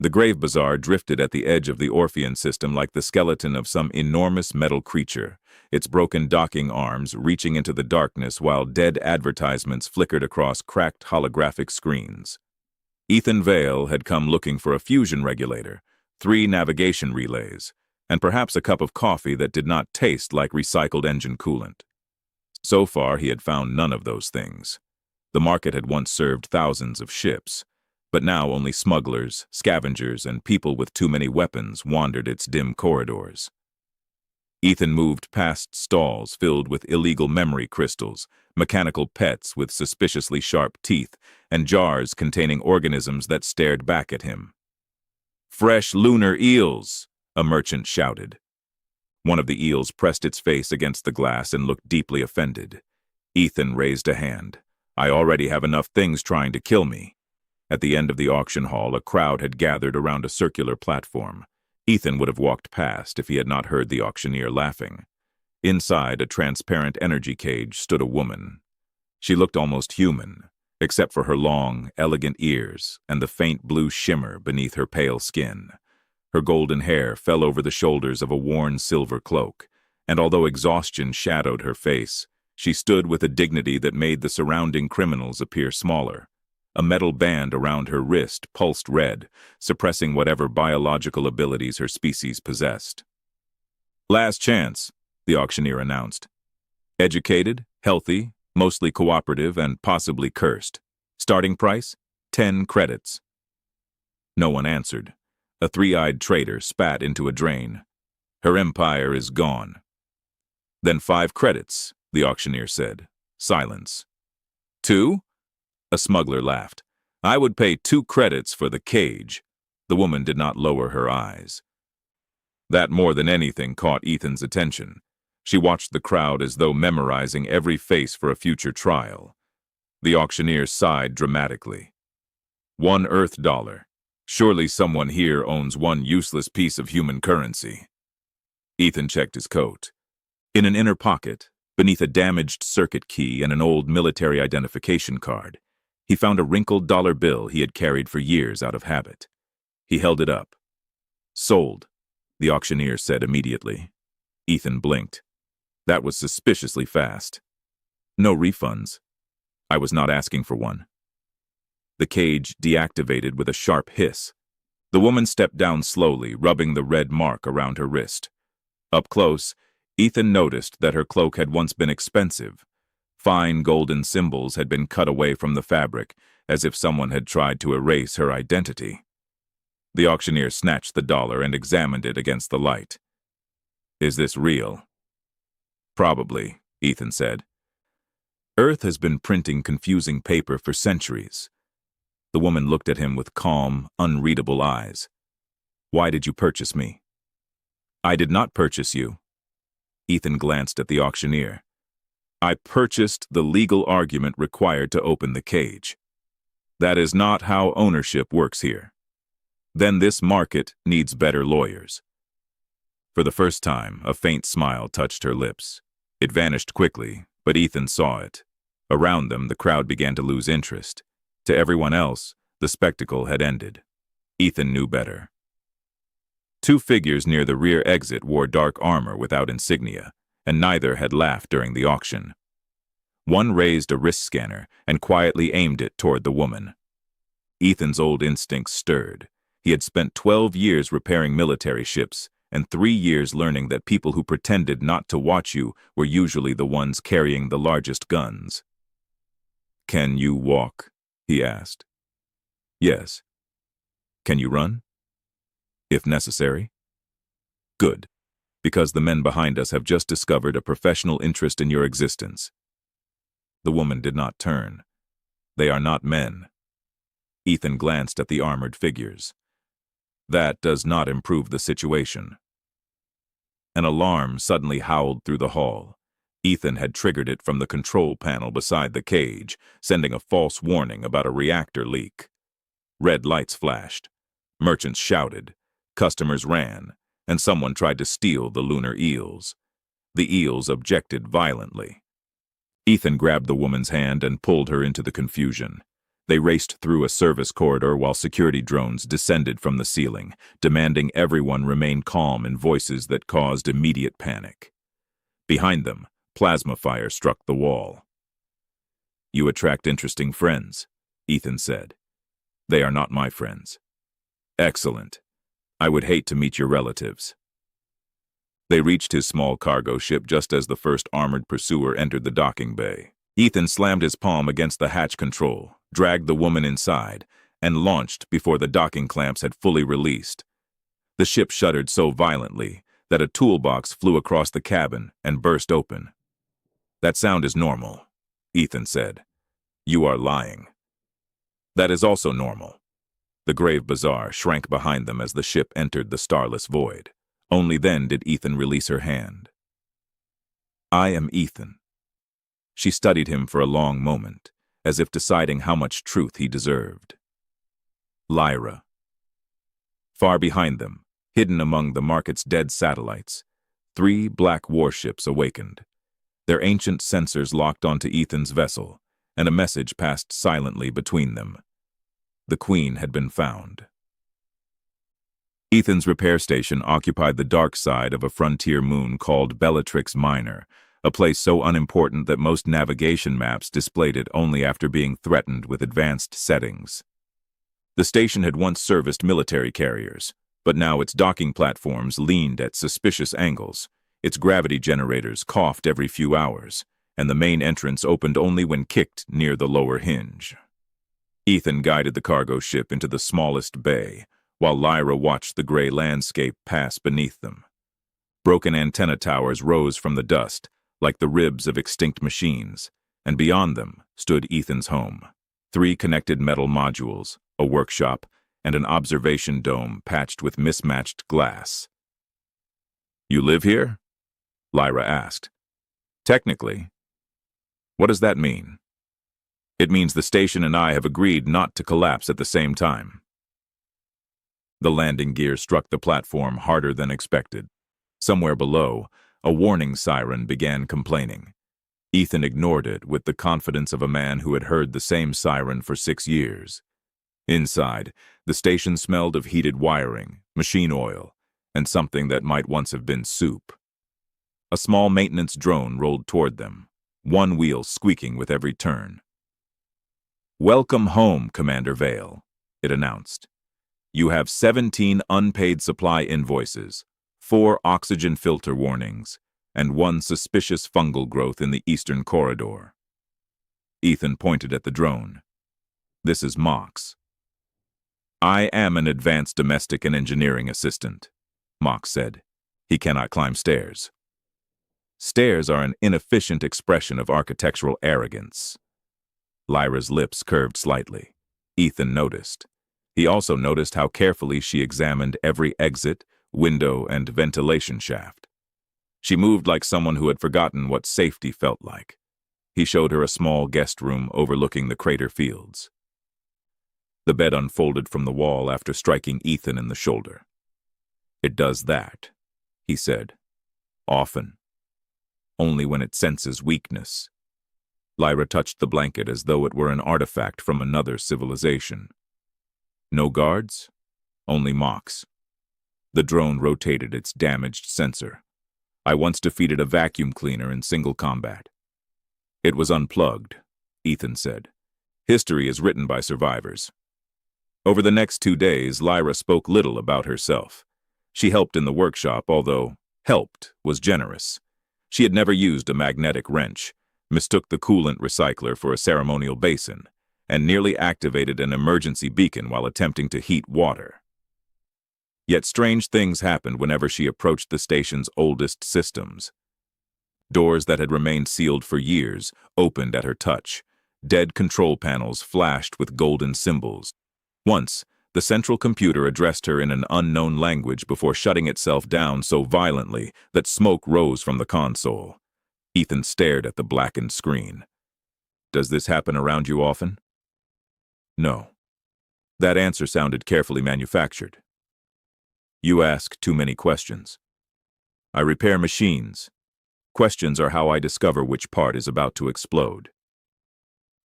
The grave bazaar drifted at the edge of the Orphean system like the skeleton of some enormous metal creature, its broken docking arms reaching into the darkness while dead advertisements flickered across cracked holographic screens. Ethan Vale had come looking for a fusion regulator, 3 navigation relays, and perhaps a cup of coffee that did not taste like recycled engine coolant. So far, he had found none of those things. The market had once served thousands of ships, but now only smugglers, scavengers, and people with too many weapons wandered its dim corridors. Ethan moved past stalls filled with illegal memory crystals, mechanical pets with suspiciously sharp teeth, and jars containing organisms that stared back at him. "Fresh lunar eels!" a merchant shouted. One of the eels pressed its face against the glass and looked deeply offended. Ethan raised a hand. "I already have enough things trying to kill me." At the end of the auction hall, a crowd had gathered around a circular platform. Ethan would have walked past if he had not heard the auctioneer laughing. Inside a transparent energy cage stood a woman. She looked almost human, except for her long, elegant ears and the faint blue shimmer beneath her pale skin. Her golden hair fell over the shoulders of a worn silver cloak, and although exhaustion shadowed her face, she stood with a dignity that made the surrounding criminals appear smaller. A metal band around her wrist pulsed red, suppressing whatever biological abilities her species possessed. "Last chance," the auctioneer announced. "Educated, healthy, mostly cooperative, and possibly cursed. Starting price, 10 credits. No one answered. A 3-eyed trader spat into a drain. "Her empire is gone." "Then 5 credits," the auctioneer said. Silence. "2?" A smuggler laughed. "I would pay 2 credits for the cage." The woman did not lower her eyes. That more than anything caught Ethan's attention. She watched the crowd as though memorizing every face for a future trial. The auctioneer sighed dramatically. "1 Earth dollar. Surely someone here owns 1 useless piece of human currency." Ethan checked his coat. In an inner pocket, beneath a damaged circuit key and an old military identification card, he found a wrinkled dollar bill he had carried for years out of habit. He held it up. "Sold," the auctioneer said immediately. Ethan blinked. That was suspiciously fast. "No refunds. I was not asking for one." The cage deactivated with a sharp hiss. The woman stepped down slowly, rubbing the red mark around her wrist. Up close, Ethan noticed that her cloak had once been expensive. Fine golden symbols had been cut away from the fabric, as if someone had tried to erase her identity. The auctioneer snatched the dollar and examined it against the light. "Is this real?" "Probably," Ethan said. "Earth has been printing confusing paper for centuries." The woman looked at him with calm, unreadable eyes. "Why did you purchase me?" "I did not purchase you." Ethan glanced at the auctioneer. "I purchased the legal argument required to open the cage. That is not how ownership works here. Then this market needs better lawyers." For the first time, a faint smile touched her lips. It vanished quickly, but Ethan saw it. Around them, the crowd began to lose interest. To everyone else, the spectacle had ended. Ethan knew better. 2 figures near the rear exit wore dark armor without insignia, and neither had laughed during the auction. One raised a wrist scanner and quietly aimed it toward the woman. Ethan's old instincts stirred. He had spent 12 years repairing military ships, and 3 years learning that people who pretended not to watch you were usually the ones carrying the largest guns. "Can you walk?" he asked. "Yes." "Can you run?" "If necessary." "Good, because the men behind us have just discovered a professional interest in your existence." The woman did not turn. "They are not men." Ethan glanced at the armored figures. "That does not improve the situation." An alarm suddenly howled through the hall. Ethan had triggered it from the control panel beside the cage, sending a false warning about a reactor leak. Red lights flashed. Merchants shouted. Customers ran, and someone tried to steal the lunar eels. The eels objected violently. Ethan grabbed the woman's hand and pulled her into the confusion. They raced through a service corridor while security drones descended from the ceiling, demanding everyone remain calm in voices that caused immediate panic. Behind them, plasma fire struck the wall. "You attract interesting friends," Ethan said. "They are not my friends." "Excellent. I would hate to meet your relatives." They reached his small cargo ship just as the first armored pursuer entered the docking bay. Ethan slammed his palm against the hatch control, dragged the woman inside, and launched before the docking clamps had fully released. The ship shuddered so violently that a toolbox flew across the cabin and burst open. "That sound is normal," Ethan said. "You are lying." "That is also normal." The grave bazaar shrank behind them as the ship entered the starless void. Only then did Ethan release her hand. "I am Ethan." She studied him for a long moment, as if deciding how much truth he deserved. "Lyra." Far behind them, hidden among the market's dead satellites, 3 black warships awakened. Their ancient sensors locked onto Ethan's vessel, and a message passed silently between them. The Queen had been found. Ethan's repair station occupied the dark side of a frontier moon called Bellatrix Minor, a place so unimportant that most navigation maps displayed it only after being threatened with advanced settings. The station had once serviced military carriers, but now its docking platforms leaned at suspicious angles, its gravity generators coughed every few hours, and the main entrance opened only when kicked near the lower hinge. Ethan guided the cargo ship into the smallest bay, while Lyra watched the gray landscape pass beneath them. Broken antenna towers rose from the dust, like the ribs of extinct machines, and beyond them stood Ethan's home. 3 connected metal modules, a workshop, and an observation dome patched with mismatched glass. "You live here?" Lyra asked. "Technically." "What does that mean?" "It means the station and I have agreed not to collapse at the same time." The landing gear struck the platform harder than expected. Somewhere below, a warning siren began complaining. Ethan ignored it with the confidence of a man who had heard the same siren for 6 years. Inside, the station smelled of heated wiring, machine oil, and something that might once have been soup. A small maintenance drone rolled toward them, one wheel squeaking with every turn. "Welcome home, Commander Vale," it announced. "You have 17 unpaid supply invoices, 4 oxygen filter warnings, and 1 suspicious fungal growth in the eastern corridor." Ethan pointed at the drone. "This is Mox." "I am an advanced domestic and engineering assistant," Mox said. "He cannot climb stairs." "Stairs are an inefficient expression of architectural arrogance." Lyra's lips curved slightly. Ethan noticed. He also noticed how carefully she examined every exit, window, and ventilation shaft. She moved like someone who had forgotten what safety felt like. He showed her a small guest room overlooking the crater fields. The bed unfolded from the wall after striking Ethan in the shoulder. "It does that," he said. "Often. Only when it senses weakness." Lyra touched the blanket as though it were an artifact from another civilization. "No guards? Only Mox." The drone rotated its damaged sensor. "I once defeated a vacuum cleaner in single combat." "It was unplugged," Ethan said. "History is written by survivors." Over the next 2 days, Lyra spoke little about herself. She helped in the workshop, although helped was generous. She had never used a magnetic wrench, mistook the coolant recycler for a ceremonial basin, and nearly activated an emergency beacon while attempting to heat water. Yet strange things happened whenever she approached the station's oldest systems. Doors that had remained sealed for years opened at her touch. Dead control panels flashed with golden symbols. Once, the central computer addressed her in an unknown language before shutting itself down so violently that smoke rose from the console. Ethan stared at the blackened screen. "Does this happen around you often?" "No." That answer sounded carefully manufactured. "You ask too many questions." "I repair machines. Questions are how I discover which part is about to explode."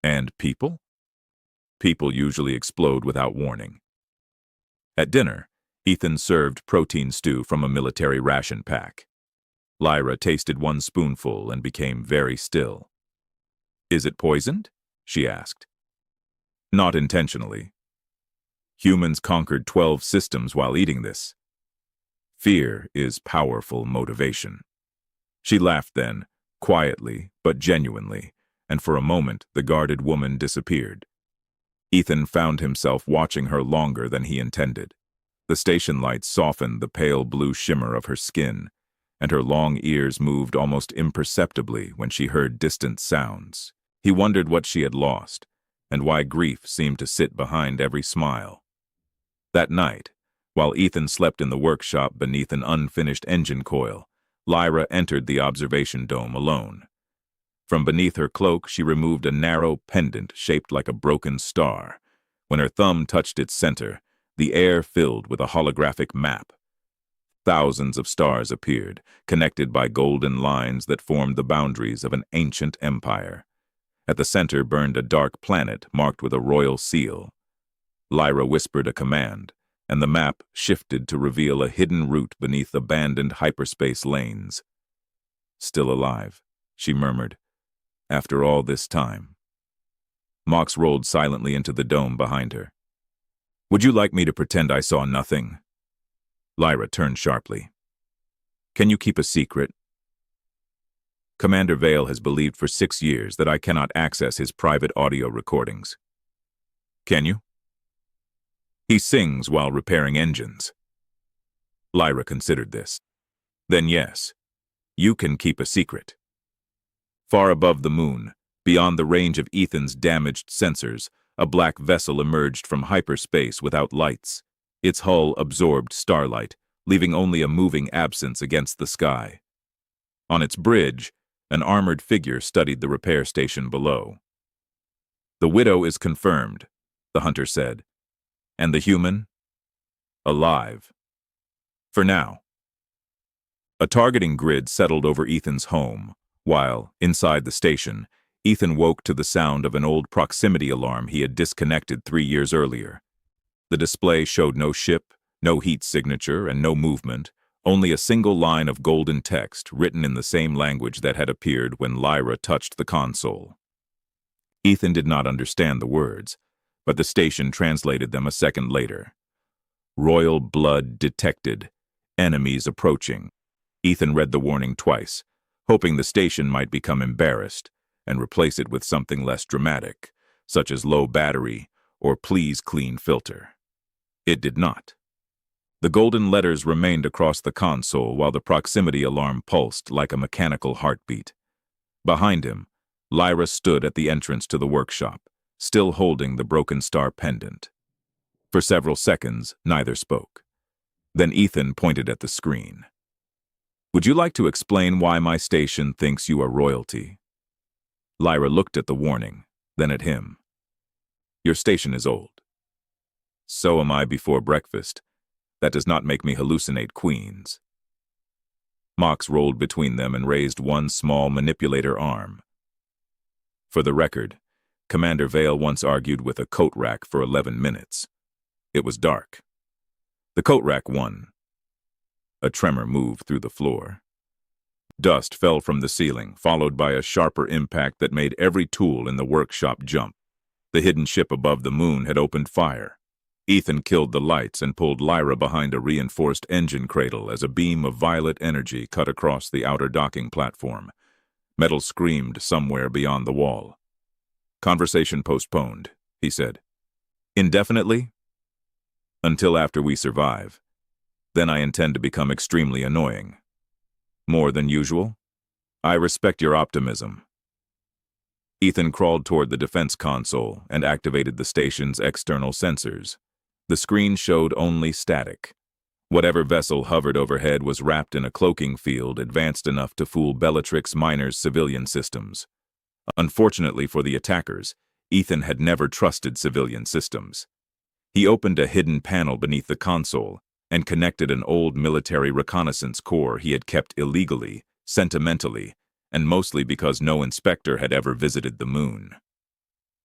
"And people?" People usually explode without warning. At dinner, Ethan served protein stew from a military ration pack. Lyra tasted one spoonful and became very still. "Is it poisoned?" she asked. "Not intentionally. Humans conquered 12 systems while eating this. Fear is powerful motivation." She laughed then, quietly but genuinely, and for a moment the guarded woman disappeared. Ethan found himself watching her longer than he intended. The station lights softened the pale blue shimmer of her skin, and her long ears moved almost imperceptibly when she heard distant sounds. He wondered what she had lost, and why grief seemed to sit behind every smile. That night, while Ethan slept in the workshop beneath an unfinished engine coil, Lyra entered the observation dome alone. From beneath her cloak, she removed a narrow pendant shaped like a broken star. When her thumb touched its center, the air filled with a holographic map. Thousands of stars appeared, connected by golden lines that formed the boundaries of an ancient empire. At the center burned a dark planet marked with a royal seal. Lyra whispered a command, and the map shifted to reveal a hidden route beneath abandoned hyperspace lanes. "Still alive," she murmured, "after all this time." Mox rolled silently into the dome behind her. "Would you like me to pretend I saw nothing?" Lyra turned sharply. "Can you keep a secret?" "Commander Vale has believed for 6 years that I cannot access his private audio recordings." "Can you?" "He sings while repairing engines." Lyra considered this. "Then yes, you can keep a secret." Far above the moon, beyond the range of Ethan's damaged sensors, a black vessel emerged from hyperspace without lights. Its hull absorbed starlight, leaving only a moving absence against the sky. On its bridge, an armored figure studied the repair station below. "The widow is confirmed," the hunter said. "And the human? Alive. For now." A targeting grid settled over Ethan's home, while, inside the station, Ethan woke to the sound of an old proximity alarm he had disconnected 3 years earlier. The display showed no ship, no heat signature, and no movement, only a single line of golden text written in the same language that had appeared when Lyra touched the console. Ethan did not understand the words, but the station translated them a second later. "Royal blood detected. Enemies approaching." Ethan read the warning twice, hoping the station might become embarrassed and replace it with something less dramatic, such as low battery or please clean filter. It did not. The golden letters remained across the console while the proximity alarm pulsed like a mechanical heartbeat. Behind him, Lyra stood at the entrance to the workshop, still holding the broken star pendant. For several seconds, neither spoke. Then Ethan pointed at the screen. "Would you like to explain why my station thinks you are royalty?" Lyra looked at the warning, then at him. "Your station is old." "So am I before breakfast. That does not make me hallucinate queens." Mox rolled between them and raised one small manipulator arm. "For the record, Commander Vale once argued with a coat rack for 11 minutes. It was dark. The coat rack won." A tremor moved through the floor. Dust fell from the ceiling, followed by a sharper impact that made every tool in the workshop jump. The hidden ship above the moon had opened fire. Ethan killed the lights and pulled Lyra behind a reinforced engine cradle as a beam of violet energy cut across the outer docking platform. Metal screamed somewhere beyond the wall. "Conversation postponed," he said. "Indefinitely?" "Until after we survive. Then I intend to become extremely annoying." "More than usual?" "I respect your optimism." Ethan crawled toward the defense console and activated the station's external sensors. The screen showed only static. Whatever vessel hovered overhead was wrapped in a cloaking field advanced enough to fool Bellatrix Minor's civilian systems. Unfortunately for the attackers, Ethan had never trusted civilian systems. He opened a hidden panel beneath the console and connected an old military reconnaissance corps he had kept illegally, sentimentally, and mostly because no inspector had ever visited the moon.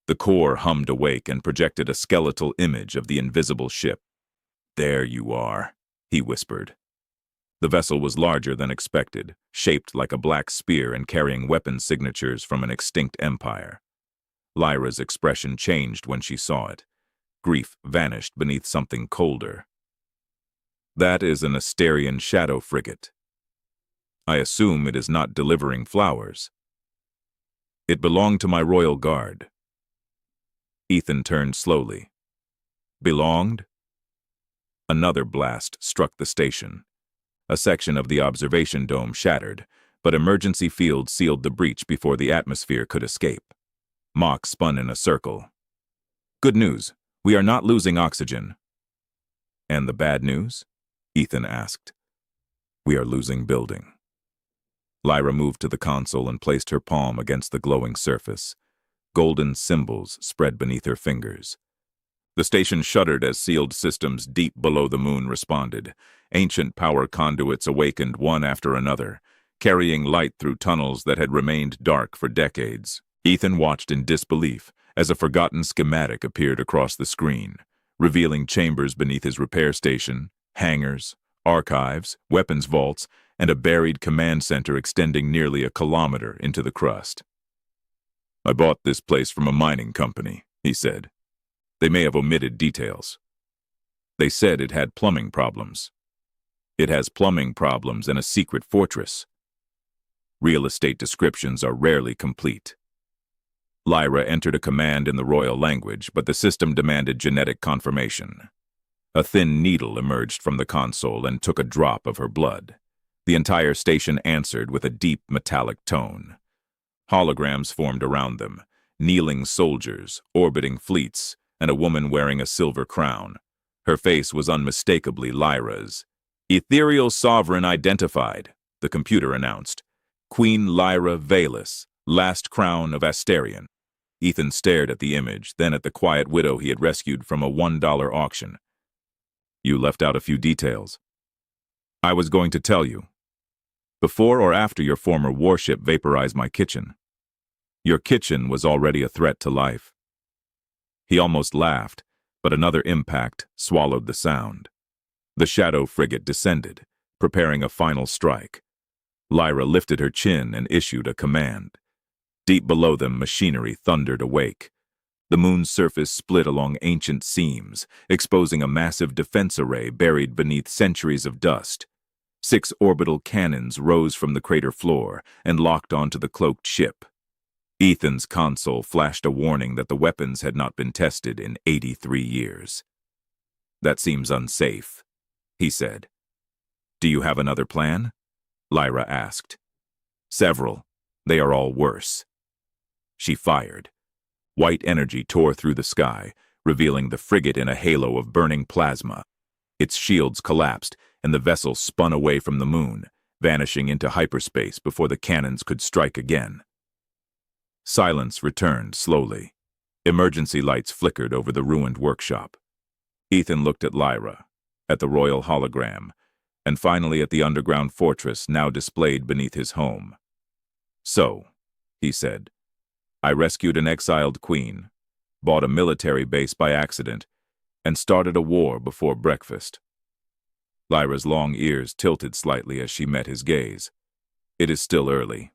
The core hummed awake and projected a skeletal image of the invisible ship. "There you are," he whispered. The vessel was larger than expected, shaped like a black spear and carrying weapon signatures from an extinct empire. Lyra's expression changed when she saw it. Grief vanished beneath something colder. "That is an Asterian shadow frigate. I assume it is not delivering flowers." "It belonged to my royal guard." Ethan turned slowly. "Belonged?" Another blast struck the station. A section of the observation dome shattered, but emergency fields sealed the breach before the atmosphere could escape. Mock spun in a circle. "Good news. We are not losing oxygen." "And the bad news?" Ethan asked. "We are losing building." Lyra moved to the console and placed her palm against the glowing surface. Golden symbols spread beneath her fingers. The station shuddered as sealed systems deep below the moon responded. Ancient power conduits awakened one after another, carrying light through tunnels that had remained dark for decades. Ethan watched in disbelief as a forgotten schematic appeared across the screen, revealing chambers beneath his repair station, hangars, archives, weapons vaults, and a buried command center extending nearly a kilometer into the crust. "I bought this place from a mining company," he said. "They may have omitted details. They said it had plumbing problems." "It has plumbing problems and a secret fortress." Real estate descriptions are rarely complete. Lyra entered a command in the royal language, but the system demanded genetic confirmation. A thin needle emerged from the console and took a drop of her blood. The entire station answered with a deep metallic tone. Holograms formed around them, kneeling soldiers, orbiting fleets, and a woman wearing a silver crown. Her face was unmistakably Lyra's. "Ethereal sovereign identified," the computer announced. "Queen Lyra Velis, last crown of Asterion." Ethan stared at the image, then at the quiet widow he had rescued from a $1 auction. "You left out a few details." "I was going to tell you. Before or after your former warship vaporized my kitchen. Your kitchen was already a threat to life." He almost laughed, but another impact swallowed the sound. The shadow frigate descended, preparing a final strike. Lyra lifted her chin and issued a command. Deep below them, machinery thundered awake. The moon's surface split along ancient seams, exposing a massive defense array buried beneath centuries of dust. 6 orbital cannons rose from the crater floor and locked onto the cloaked ship. Ethan's console flashed a warning that the weapons had not been tested in 83 years. "That seems unsafe," he said. "Do you have another plan?" Lyra asked. "Several. They are all worse." She fired. White energy tore through the sky, revealing the frigate in a halo of burning plasma. Its shields collapsed, and the vessel spun away from the moon, vanishing into hyperspace before the cannons could strike again. Silence returned slowly. Emergency lights flickered over the ruined workshop. Ethan looked at Lyra, at the royal hologram, and finally at the underground fortress now displayed beneath his home. "So," he said, "I rescued an exiled queen, bought a military base by accident, and started a war before breakfast." Lyra's long ears tilted slightly as she met his gaze. "It is still early."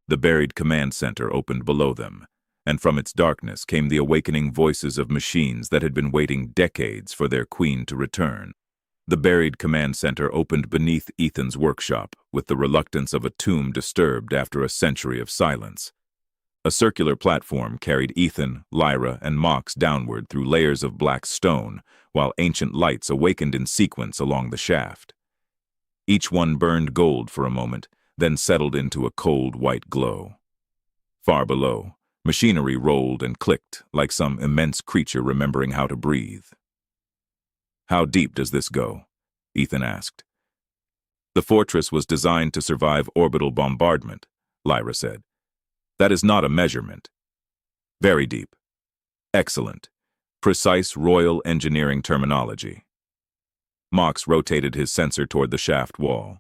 The buried command center opened below them, and from its darkness came the awakening voices of machines that had been waiting decades for their queen to return. The buried command center opened beneath Ethan's workshop, with the reluctance of a tomb disturbed after a century of silence. A circular platform carried Ethan, Lyra, and Mox downward through layers of black stone, while ancient lights awakened in sequence along the shaft. Each one burned gold for a moment, then settled into a cold white glow. Far below, machinery rolled and clicked like some immense creature remembering how to breathe. "How deep does this go?" Ethan asked. "The fortress was designed to survive orbital bombardment," Lyra said. "That is not a measurement." "Very deep." "Excellent. Precise royal engineering terminology." Mox rotated his sensor toward the shaft wall.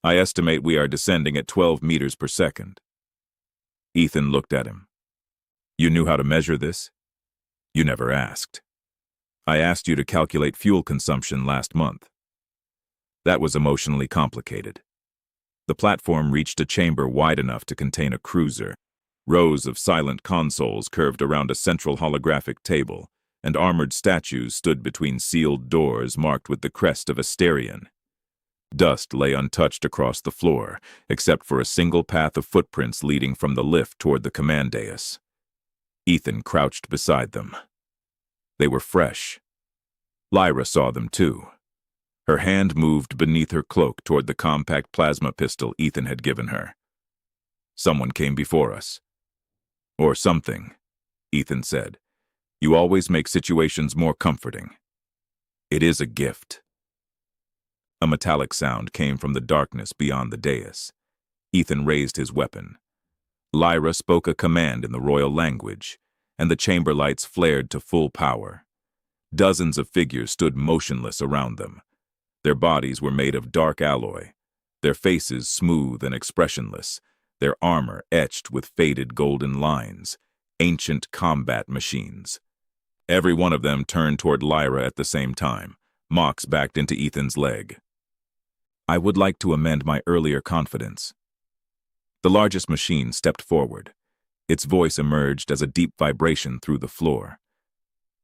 "I estimate we are descending at 12 meters per second." Ethan looked at him. You knew how to measure this? You never asked. I asked you to calculate fuel consumption last month. That was emotionally complicated. The platform reached a chamber wide enough to contain a cruiser. Rows of silent consoles curved around a central holographic table, and armored statues stood between sealed doors marked with the crest of Asterion. Dust lay untouched across the floor, except for a single path of footprints leading from the lift toward the command dais. Ethan crouched beside them. They were fresh. Lyra saw them too. Her hand moved beneath her cloak toward the compact plasma pistol Ethan had given her. Someone came before us. Or something, Ethan said. You always make situations more comforting. It is a gift. A metallic sound came from the darkness beyond the dais. Ethan raised his weapon. Lyra spoke a command in the royal language, and the chamber lights flared to full power. Dozens of figures stood motionless around them. Their bodies were made of dark alloy, their faces smooth and expressionless, their armor etched with faded golden lines, ancient combat machines. Every one of them turned toward Lyra at the same time. Mox backed into Ethan's leg. I would like to amend my earlier confidence. The largest machine stepped forward. Its voice emerged as a deep vibration through the floor.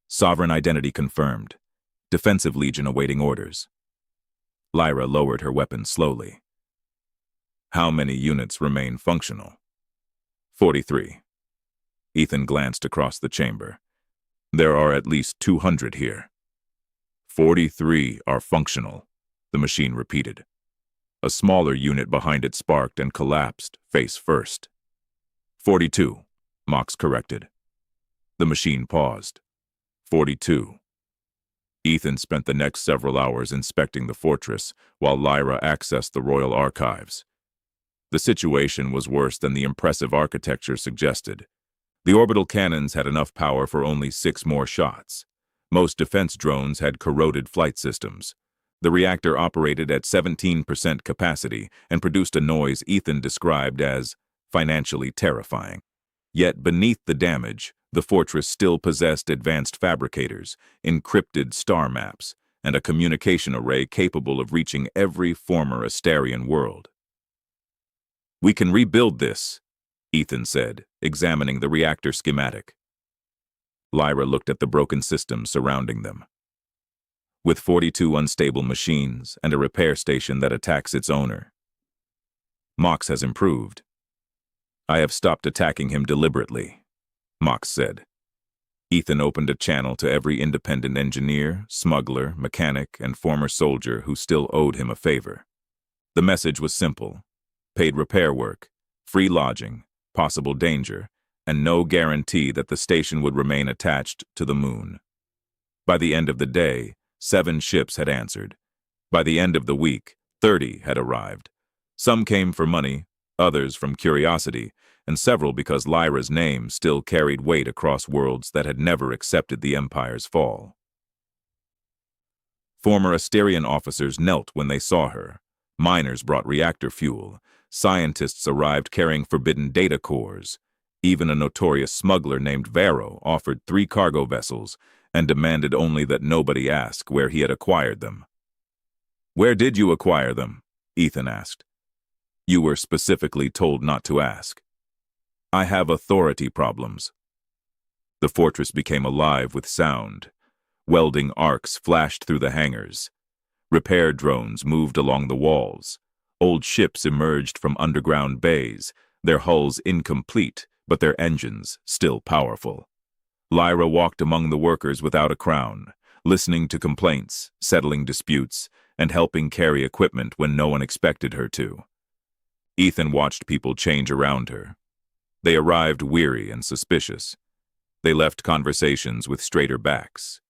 Sovereign identity confirmed. Defensive Legion awaiting orders. Lyra lowered her weapon slowly. How many units remain functional? 43. Ethan glanced across the chamber. There are at least 200 here. 43 are functional, the machine repeated. A smaller unit behind it sparked and collapsed, face first. 42, Mox corrected. The machine paused. 42. Ethan spent the next several hours inspecting the fortress, while Lyra accessed the royal archives. The situation was worse than the impressive architecture suggested. The orbital cannons had enough power for only 6 more shots. Most defense drones had corroded flight systems. The reactor operated at 17% capacity and produced a noise Ethan described as financially terrifying. Yet beneath the damage, the fortress still possessed advanced fabricators, encrypted star maps, and a communication array capable of reaching every former Asterion world. We can rebuild this, Ethan said, examining the reactor schematic. Lyra looked at the broken systems surrounding them. With 42 unstable machines and a repair station that attacks its owner. Mox has improved. I have stopped attacking him deliberately, Mox said. Ethan opened a channel to every independent engineer, smuggler, mechanic, and former soldier who still owed him a favor. The message was simple: paid repair work, free lodging, possible danger, and no guarantee that the station would remain attached to the moon. By the end of the day, 7 ships had answered. By the end of the week, 30 had arrived. Some came for money, others from curiosity, and several because Lyra's name still carried weight across worlds that had never accepted the Empire's fall. Former Asterion officers knelt when they saw her. Miners brought reactor fuel. Scientists arrived carrying forbidden data cores. Even a notorious smuggler named Vero offered 3 cargo vessels and demanded only that nobody ask where he had acquired them. Where did you acquire them? Ethan asked. You were specifically told not to ask. I have authority problems. The fortress became alive with sound. Welding arcs flashed through the hangars. Repair drones moved along the walls. Old ships emerged from underground bays, their hulls incomplete, but their engines still powerful. Lyra walked among the workers without a crown, listening to complaints, settling disputes, and helping carry equipment when no one expected her to. Ethan watched people change around her. They arrived weary and suspicious. They left conversations with straighter backs.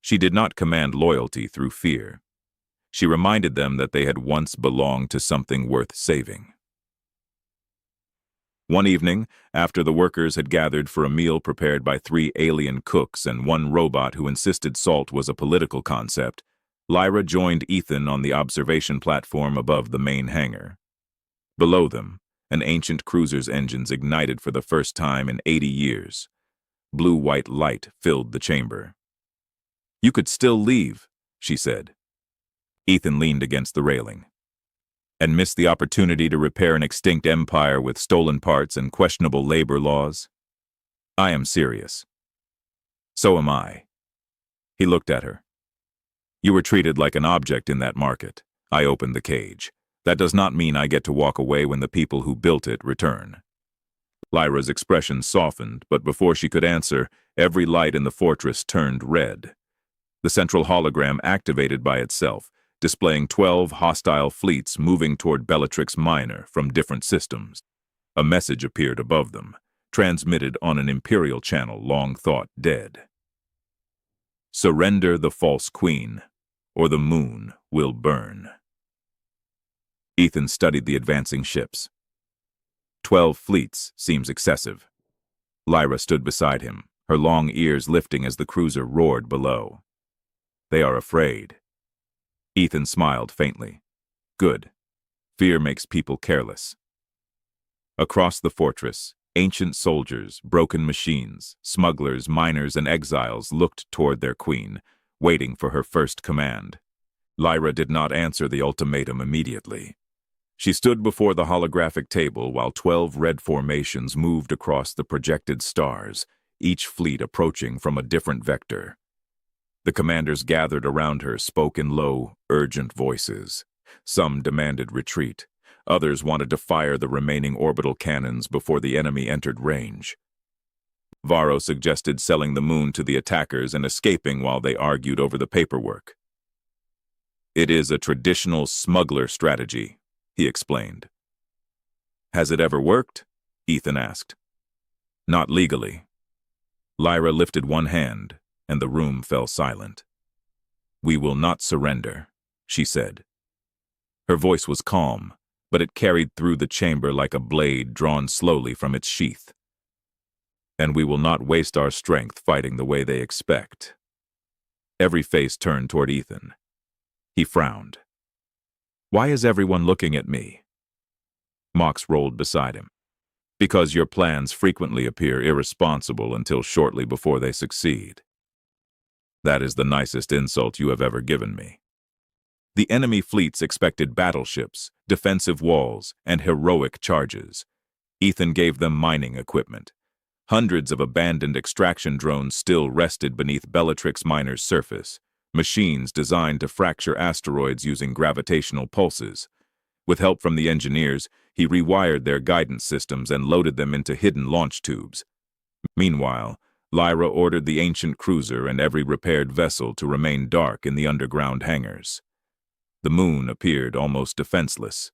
She did not command loyalty through fear. She reminded them that they had once belonged to something worth saving. One evening, after the workers had gathered for a meal prepared by 3 alien cooks and 1 robot who insisted salt was a political concept, Lyra joined Ethan on the observation platform above the main hangar. Below them, An ancient cruiser's engines ignited for the first time in 80 years. Blue-white light filled the chamber. "You could still leave," she said. Ethan leaned against the railing. "And miss the opportunity to repair an extinct empire with stolen parts and questionable labor laws? I am serious. So am I." He looked at her. "You were treated like an object in that market. I opened the cage. That does not mean I get to walk away when the people who built it return." Lyra's expression softened, but before she could answer, every light in the fortress turned red. The central hologram activated by itself, displaying 12 hostile fleets moving toward Bellatrix Minor from different systems. A message appeared above them, transmitted on an imperial channel long thought dead. "Surrender the false queen, or the moon will burn." Ethan studied the advancing ships. 12 fleets seems excessive. Lyra stood beside him, her long ears lifting as the cruiser roared below. "They are afraid." Ethan smiled faintly. "Good. Fear makes people careless." Across the fortress, ancient soldiers, broken machines, smugglers, miners, and exiles looked toward their queen, waiting for her first command. Lyra did not answer the ultimatum immediately. She stood before the holographic table while 12 red formations moved across the projected stars, each fleet approaching from a different vector. The commanders gathered around her spoke in low, urgent voices. Some demanded retreat. Others wanted to fire the remaining orbital cannons before the enemy entered range. Varro suggested selling the moon to the attackers and escaping while they argued over the paperwork. "It is a traditional smuggler strategy," he explained. "Has it ever worked?" Ethan asked. "Not legally." Lyra lifted one hand, and the room fell silent. "We will not surrender," she said. Her voice was calm, but it carried through the chamber like a blade drawn slowly from its sheath. "And we will not waste our strength fighting the way they expect." Every face turned toward Ethan. He frowned. "Why is everyone looking at me?" Mox rolled beside him. "Because your plans frequently appear irresponsible until shortly before they succeed." "That is the nicest insult you have ever given me." The enemy fleets expected battleships, defensive walls, and heroic charges. Ethan gave them mining equipment. Hundreds of abandoned extraction drones still rested beneath Bellatrix Minor's surface, machines designed to fracture asteroids using gravitational pulses. With help from the engineers, he rewired their guidance systems and loaded them into hidden launch tubes. Meanwhile, Lyra ordered the ancient cruiser and every repaired vessel to remain dark in the underground hangars. The moon appeared almost defenseless.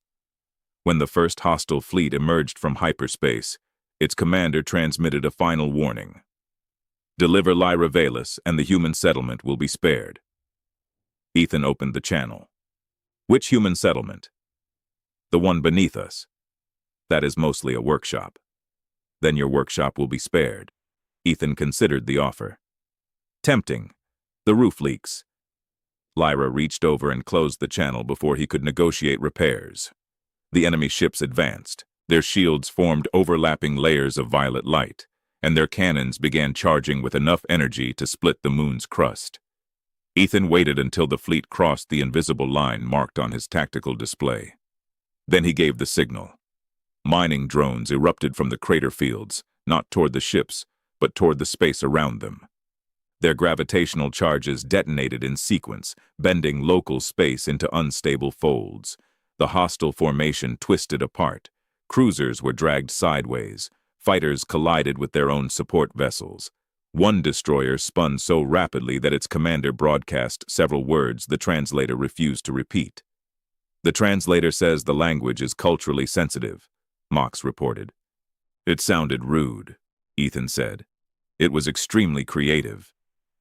When the first hostile fleet emerged from hyperspace, its commander transmitted a final warning. "Deliver Lyra Velis, and the human settlement will be spared." Ethan opened the channel. "Which human settlement?" "The one beneath us." "That is mostly a workshop." "Then your workshop will be spared." Ethan considered the offer. "Tempting. The roof leaks." Lyra reached over and closed the channel before he could negotiate repairs. The enemy ships advanced. Their shields formed overlapping layers of violet light, and their cannons began charging with enough energy to split the moon's crust. Ethan waited until the fleet crossed the invisible line marked on his tactical display. Then he gave the signal. Mining drones erupted from the crater fields, not toward the ships, but toward the space around them. Their gravitational charges detonated in sequence, bending local space into unstable folds. The hostile formation twisted apart. Cruisers were dragged sideways. Fighters collided with their own support vessels. One destroyer spun so rapidly that its commander broadcast several words the translator refused to repeat. "The translator says the language is culturally sensitive," Mox reported. "It sounded rude," Ethan said. "It was extremely creative."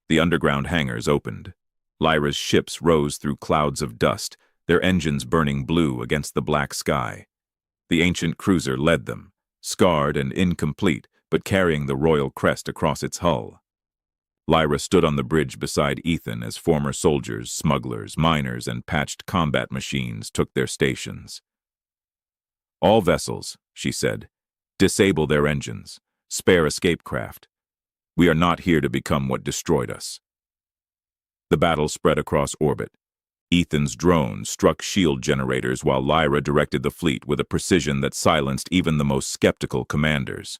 The underground hangars opened. Lyra's ships rose through clouds of dust, their engines burning blue against the black sky. The ancient cruiser led them, scarred and incomplete, but carrying the royal crest across its hull. Lyra stood on the bridge beside Ethan as former soldiers, smugglers, miners, and patched combat machines took their stations. All vessels, she said, disable their engines. Spare escape craft. We are not here to become what destroyed us. The battle spread across orbit. Ethan's drone struck shield generators while Lyra directed the fleet with a precision that silenced even the most skeptical commanders.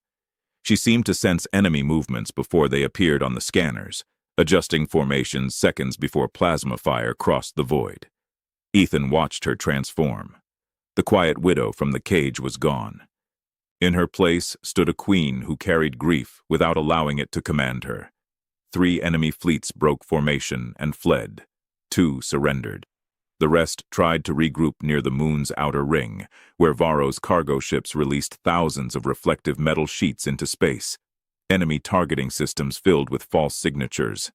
She seemed to sense enemy movements before they appeared on the scanners, adjusting formations seconds before plasma fire crossed the void. Ethan watched her transform. The quiet widow from the cage was gone. In her place stood a queen who carried grief without allowing it to command her. 3 enemy fleets broke formation and fled. 2 surrendered. The rest tried to regroup near the moon's outer ring, where Varro's cargo ships released thousands of reflective metal sheets into space, enemy targeting systems filled with false signatures.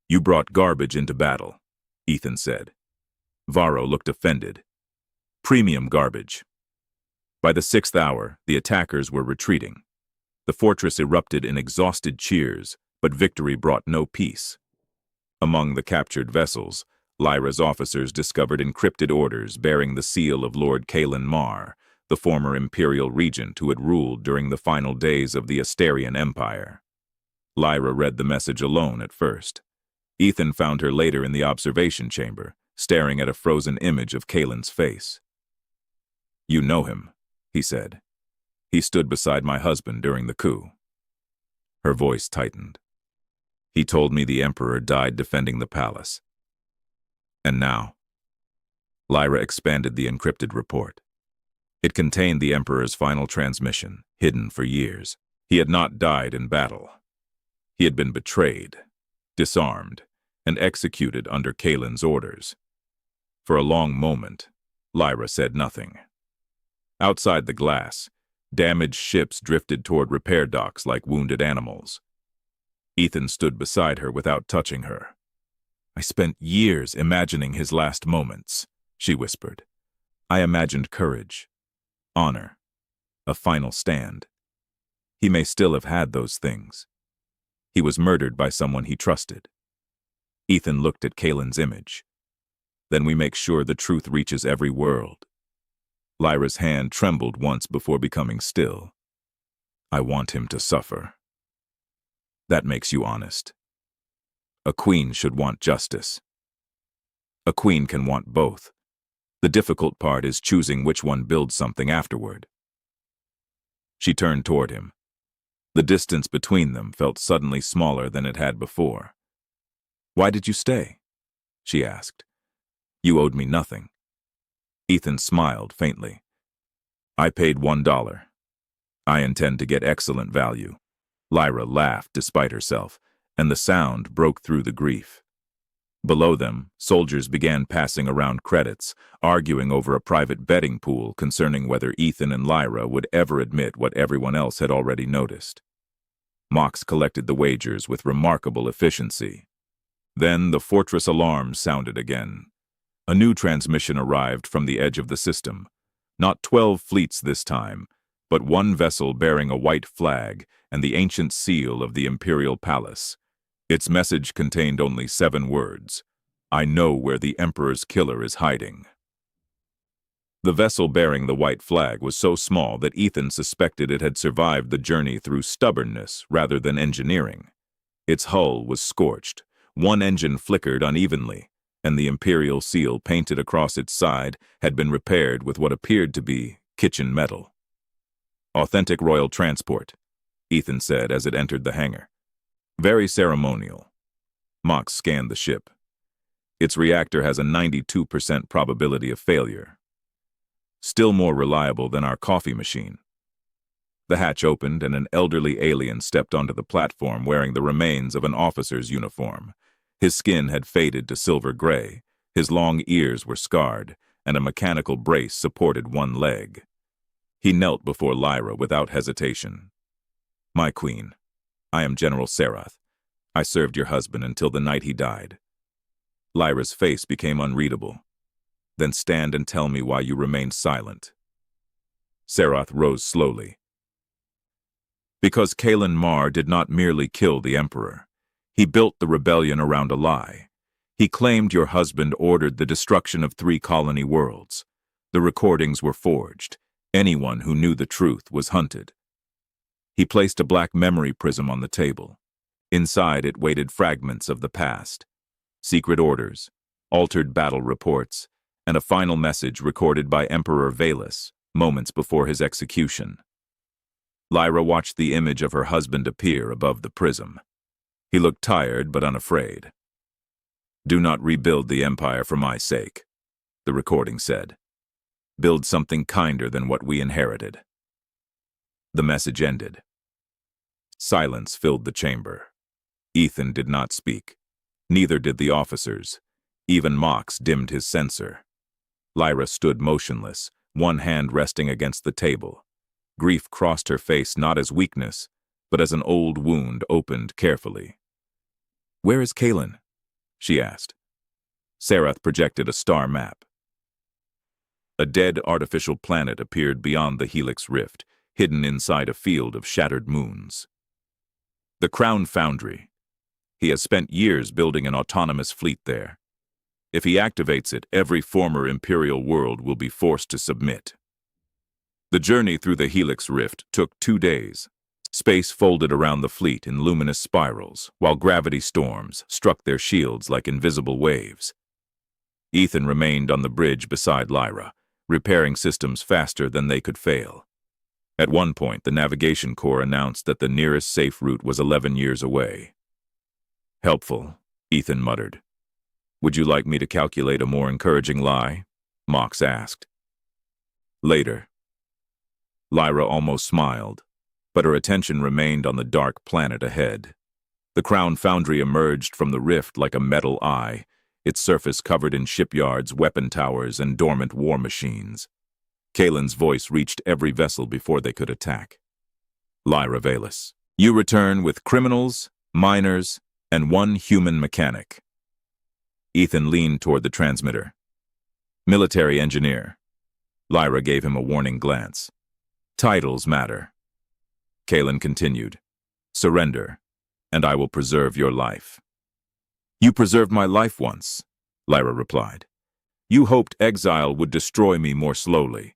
"You brought garbage into battle," Ethan said. Varro looked offended. "Premium garbage." By the 6th hour, the attackers were retreating. The fortress erupted in exhausted cheers, but victory brought no peace. Among the captured vessels, Lyra's officers discovered encrypted orders bearing the seal of Lord Kalen Mar, the former imperial regent who had ruled during the final days of the Asterian Empire. Lyra read the message alone at first. Ethan found her later in the observation chamber, staring at a frozen image of Kalen's face. "You know him," he said. "He stood beside my husband during the coup." Her voice tightened. "He told me the Emperor died defending the palace. And now?" Lyra expanded the encrypted report. It contained the Emperor's final transmission, hidden for years. He had not died in battle. He had been betrayed, disarmed, and executed under Kalen's orders. For a long moment, Lyra said nothing. Outside the glass, damaged ships drifted toward repair docks like wounded animals. Ethan stood beside her without touching her. "I spent years imagining his last moments," she whispered. "I imagined courage, honor, a final stand. He may still have had those things. He was murdered by someone he trusted." Ethan looked at Kalen's image. "Then we make sure the truth reaches every world." Lyra's hand trembled once before becoming still. "I want him to suffer." "That makes you honest. A queen should want justice. A queen can want both. The difficult part is choosing which one builds something afterward." She turned toward him. The distance between them felt suddenly smaller than it had before. "Why did you stay?" she asked. "You owed me nothing." Ethan smiled faintly. "I paid $1. I intend to get excellent value." Lyra laughed despite herself, and the sound broke through the grief. Below them, soldiers began passing around credits, arguing over a private betting pool concerning whether Ethan and Lyra would ever admit what everyone else had already noticed. Mox collected the wagers with remarkable efficiency. Then the fortress alarm sounded again. A new transmission arrived from the edge of the system. Not 12 fleets this time, but one vessel bearing a white flag and the ancient seal of the imperial palace. Its message contained only 7 words: "I know where the Emperor's killer is hiding." The vessel bearing the white flag was so small that Ethan suspected it had survived the journey through stubbornness rather than engineering. Its hull was scorched, one engine flickered unevenly, and the imperial seal painted across its side had been repaired with what appeared to be kitchen metal. "Authentic royal transport," Ethan said as it entered the hangar. "Very ceremonial." Mox scanned the ship. "Its reactor has a 92% probability of failure. Still more reliable than our coffee machine." The hatch opened and an elderly alien stepped onto the platform wearing the remains of an officer's uniform. His skin had faded to silver gray, his long ears were scarred, and a mechanical brace supported one leg. He knelt before Lyra without hesitation. "My queen, I am General Serath. I served your husband until the night he died." Lyra's face became unreadable. "Then stand and tell me why you remained silent." Serath rose slowly. "Because Kalen Mar did not merely kill the Emperor. He built the rebellion around a lie. He claimed your husband ordered the destruction of 3 colony worlds. The recordings were forged. Anyone who knew the truth was hunted. He placed a black memory prism on the table. Inside it waited fragments of the past, secret orders, altered battle reports, and a final message recorded by Emperor Valus moments before his execution. Lyra watched the image of her husband appear above the prism. He looked tired but unafraid. "Do not rebuild the empire for my sake," the recording said. "Build something kinder than what we inherited." The message ended. Silence filled the chamber. Ethan did not speak. Neither did the officers. Even Mox dimmed his sensor. Lyra stood motionless, one hand resting against the table. Grief crossed her face not as weakness, but as an old wound opened carefully. "Where is Kalen?" she asked. Sarath projected a star map. A dead artificial planet appeared beyond the Helix Rift, hidden inside a field of shattered moons. "The Crown Foundry. He has spent years building an autonomous fleet there. If he activates it, every former Imperial world will be forced to submit." The journey through the Helix Rift took 2 days. Space folded around the fleet in luminous spirals, while gravity storms struck their shields like invisible waves. Ethan remained on the bridge beside Lyra, repairing systems faster than they could fail. At one point, the Navigation Corps announced that the nearest safe route was 11 years away. "Helpful," Ethan muttered. "Would you like me to calculate a more encouraging lie?" Mox asked. "Later." Lyra almost smiled, but her attention remained on the dark planet ahead. The Crown Foundry emerged from the rift like a metal eye, its surface covered in shipyards, weapon towers, and dormant war machines. Kalen's voice reached every vessel before they could attack. "Lyra Valus, you return with criminals, miners, and 1 human mechanic." Ethan leaned toward the transmitter. "Military engineer." Lyra gave him a warning glance. "Titles matter." Kalen continued. "Surrender, and I will preserve your life." "You preserved my life once," Lyra replied. "You hoped exile would destroy me more slowly.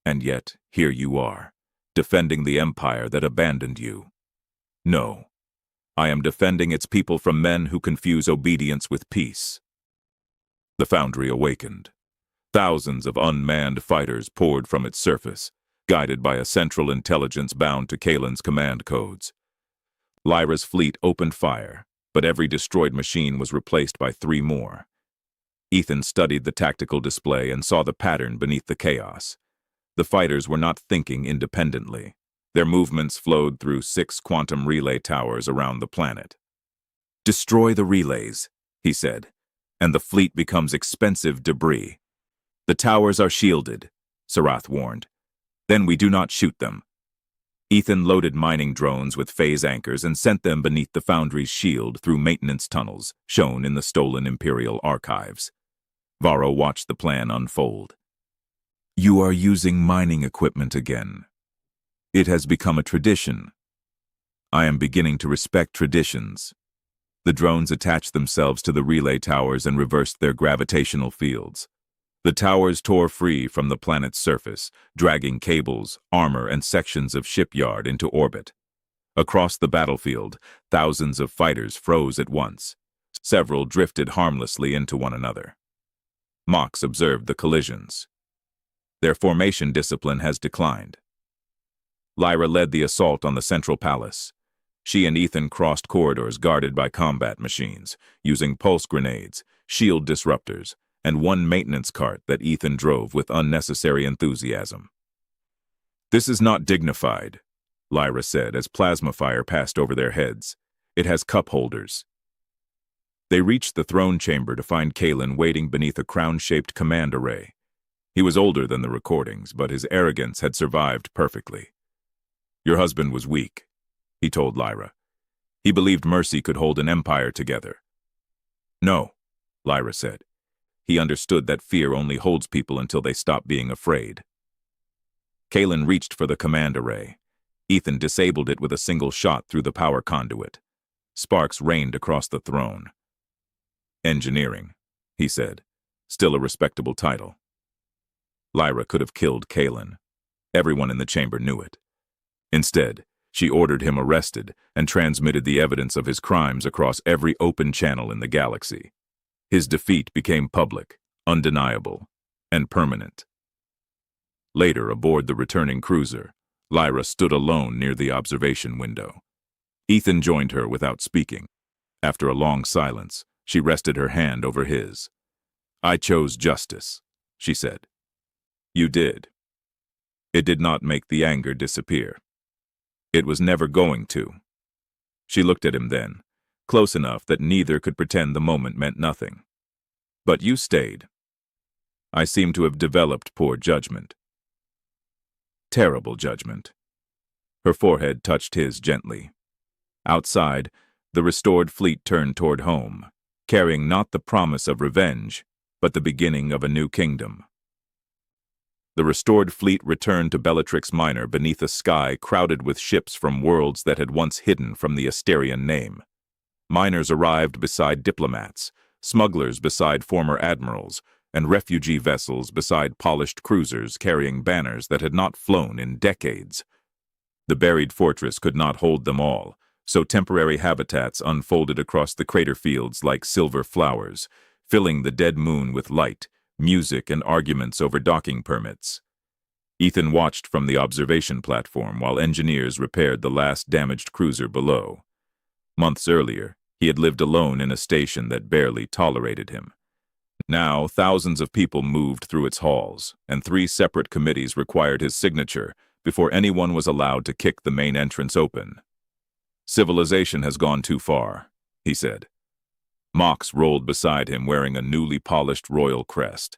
And yet, here you are, defending the empire that abandoned you." "No, I am defending its people from men who confuse obedience with peace." The Foundry awakened. Thousands of unmanned fighters poured from its surface, guided by a central intelligence bound to Kalen's command codes. Lyra's fleet opened fire, but every destroyed machine was replaced by 3 more. Ethan studied the tactical display and saw the pattern beneath the chaos. The fighters were not thinking independently. Their movements flowed through 6 quantum relay towers around the planet. "Destroy the relays," he said, "and the fleet becomes expensive debris." "The towers are shielded," Sarath warned. "Then we do not shoot them." Ethan loaded mining drones with phase anchors and sent them beneath the Foundry's shield through maintenance tunnels, shown in the stolen Imperial archives. Varro watched the plan unfold. "You are using mining equipment again. It has become a tradition. I am beginning to respect traditions." The drones attached themselves to the relay towers and reversed their gravitational fields. The towers tore free from the planet's surface, dragging cables, armor, and sections of shipyard into orbit. Across the battlefield, thousands of fighters froze at once. Several drifted harmlessly into one another. Mox observed the collisions. "Their formation discipline has declined." Lyra led the assault on the central palace. She and Ethan crossed corridors guarded by combat machines, using pulse grenades, shield disruptors, and 1 maintenance cart that Ethan drove with unnecessary enthusiasm. "This is not dignified," Lyra said as plasma fire passed over their heads. "It has cup holders." They reached the throne chamber to find Kalen waiting beneath a crown-shaped command array. He was older than the recordings, but his arrogance had survived perfectly. "Your husband was weak," he told Lyra. "He believed mercy could hold an empire together." "No," Lyra said. "He understood that fear only holds people until they stop being afraid." Kalen reached for the command array. Ethan disabled it with a single shot through the power conduit. Sparks rained across the throne. "Engineering," he said, still a respectable title. Lyra could have killed Kalen. Everyone in the chamber knew it. Instead, she ordered him arrested and transmitted the evidence of his crimes across every open channel in the galaxy. His defeat became public, undeniable, and permanent. Later, aboard the returning cruiser, Lyra stood alone near the observation window. Ethan joined her without speaking. After a long silence, she rested her hand over his. "I chose justice," she said. "You did." It did not make the anger disappear. It was never going to. She looked at him then, close enough that neither could pretend the moment meant nothing. "But you stayed. I seem to have developed poor judgment." Terrible judgment. Her forehead touched his gently. Outside, the restored fleet turned toward home, carrying not the promise of revenge, but the beginning of a new kingdom. The restored fleet returned to Bellatrix Minor beneath a sky crowded with ships from worlds that had once hidden from the Asterian name. Miners arrived beside diplomats, smugglers beside former admirals, and refugee vessels beside polished cruisers carrying banners that had not flown in decades. The buried fortress could not hold them all, so temporary habitats unfolded across the crater fields like silver flowers, filling the dead moon with light, music, and arguments over docking permits. Ethan watched from the observation platform while engineers repaired the last damaged cruiser below. Months earlier, he had lived alone in a station that barely tolerated him. Now, thousands of people moved through its halls, and 3 separate committees required his signature before anyone was allowed to kick the main entrance open. "Civilization has gone too far," he said. Mox rolled beside him wearing a newly polished royal crest.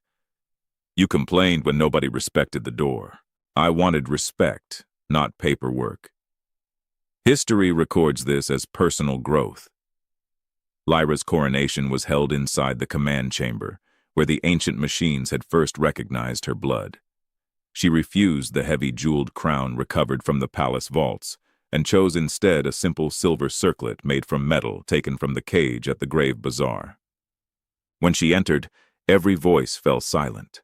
"You complained when nobody respected the door. I wanted respect, not paperwork." History records this as personal growth. Lyra's coronation was held inside the command chamber, where the ancient machines had first recognized her blood. She refused the heavy jeweled crown recovered from the palace vaults, and chose instead a simple silver circlet made from metal taken from the cage at the Grave Bazaar. When she entered, every voice fell silent.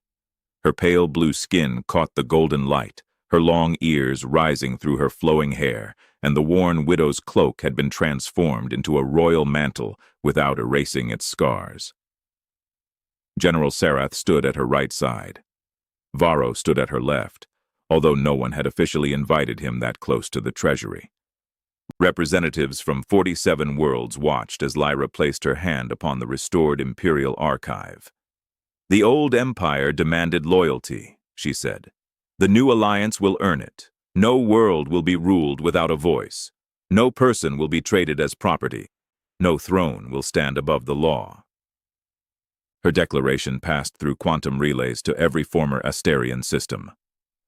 Her pale blue skin caught the golden light, her long ears rising through her flowing hair, and the worn widow's cloak had been transformed into a royal mantle without erasing its scars. General Sarath stood at her right side. Varro stood at her left, although no one had officially invited him that close to the treasury. Representatives from 47 worlds watched as Lyra placed her hand upon the restored Imperial Archive. "The old empire demanded loyalty," she said. "The new alliance will earn it. No world will be ruled without a voice. No person will be traded as property. No throne will stand above the law." Her declaration passed through quantum relays to every former Asterian system.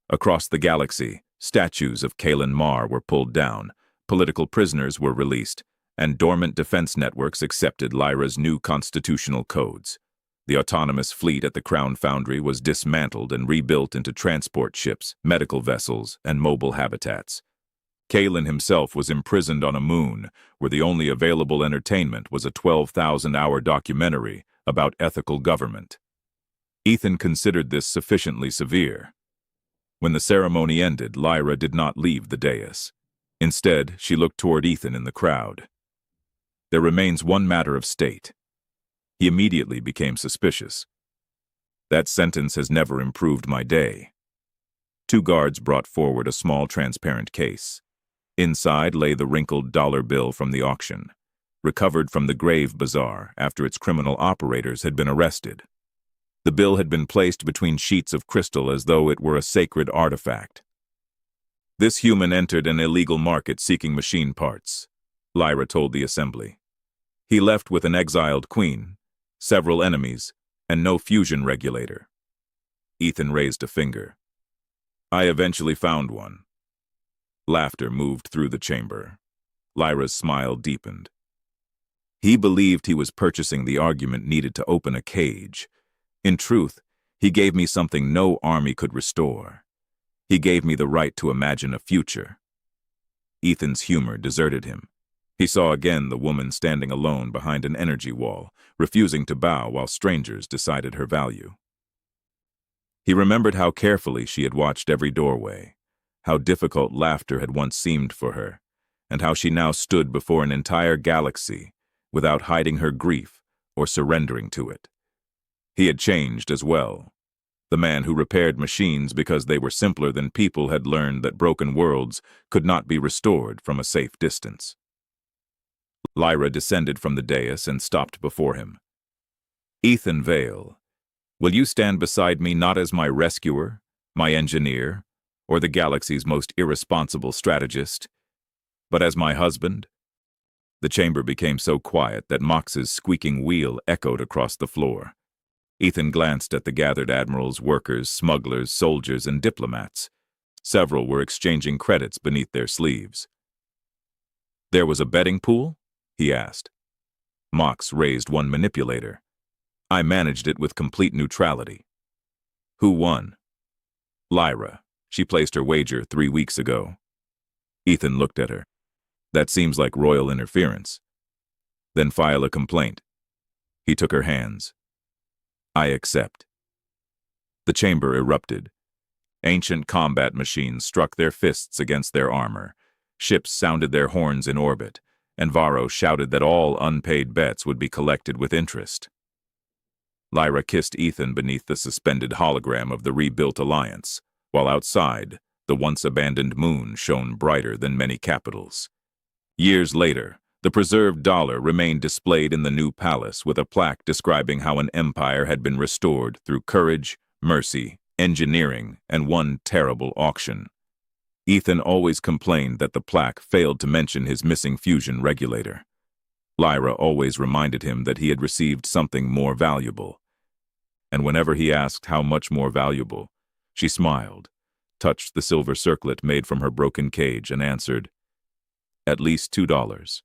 Across the galaxy, statues of Kalen Mar were pulled down, political prisoners were released, and dormant defense networks accepted Lyra's new constitutional codes. The autonomous fleet at the Crown Foundry was dismantled and rebuilt into transport ships, medical vessels, and mobile habitats. Kalen himself was imprisoned on a moon, where the only available entertainment was a 12,000-hour documentary about ethical government. Ethan considered this sufficiently severe. When the ceremony ended, Lyra did not leave the dais. Instead, she looked toward Ethan in the crowd. "There remains one matter of state." He immediately became suspicious. "That sentence has never improved my day." 2 guards brought forward a small transparent case. Inside lay the wrinkled dollar bill from the auction, recovered from the Grave Bazaar after its criminal operators had been arrested. The bill had been placed between sheets of crystal as though it were a sacred artifact. "This human entered an illegal market seeking machine parts," Lyra told the assembly. "He left with an exiled queen, several enemies, and no fusion regulator." Ethan raised a finger. "I eventually found one." Laughter moved through the chamber. Lyra's smile deepened. "He believed he was purchasing the argument needed to open a cage. In truth, he gave me something no army could restore. He gave me the right to imagine a future." Ethan's humor deserted him. He saw again the woman standing alone behind an energy wall, refusing to bow while strangers decided her value. He remembered how carefully she had watched every doorway, how difficult laughter had once seemed for her, and how she now stood before an entire galaxy without hiding her grief or surrendering to it. He had changed as well. The man who repaired machines because they were simpler than people had learned that broken worlds could not be restored from a safe distance. Lyra descended from the dais and stopped before him. "Ethan Vale, will you stand beside me not as my rescuer, my engineer, or the galaxy's most irresponsible strategist, but as my husband?" The chamber became so quiet that Mox's squeaking wheel echoed across the floor. Ethan glanced at the gathered admirals, workers, smugglers, soldiers, and diplomats. Several were exchanging credits beneath their sleeves. "There was a betting pool?" he asked. Mox raised one manipulator. "I managed it with complete neutrality." "Who won?" "Lyra. She placed her wager 3 weeks ago." Ethan looked at her. "That seems like royal interference." "Then file a complaint." He took her hands. "I accept." The chamber erupted. Ancient combat machines struck their fists against their armor. Ships sounded their horns in orbit, and Varro shouted that all unpaid bets would be collected with interest. Lyra kissed Ethan beneath the suspended hologram of the rebuilt alliance, while outside, the once-abandoned moon shone brighter than many capitals. Years later, the preserved dollar remained displayed in the new palace with a plaque describing how an empire had been restored through courage, mercy, engineering, and one terrible auction. Ethan always complained that the plaque failed to mention his missing fusion regulator. Lyra always reminded him that he had received something more valuable. And whenever he asked how much more valuable, she smiled, touched the silver circlet made from her broken cage, and answered, "At least $2.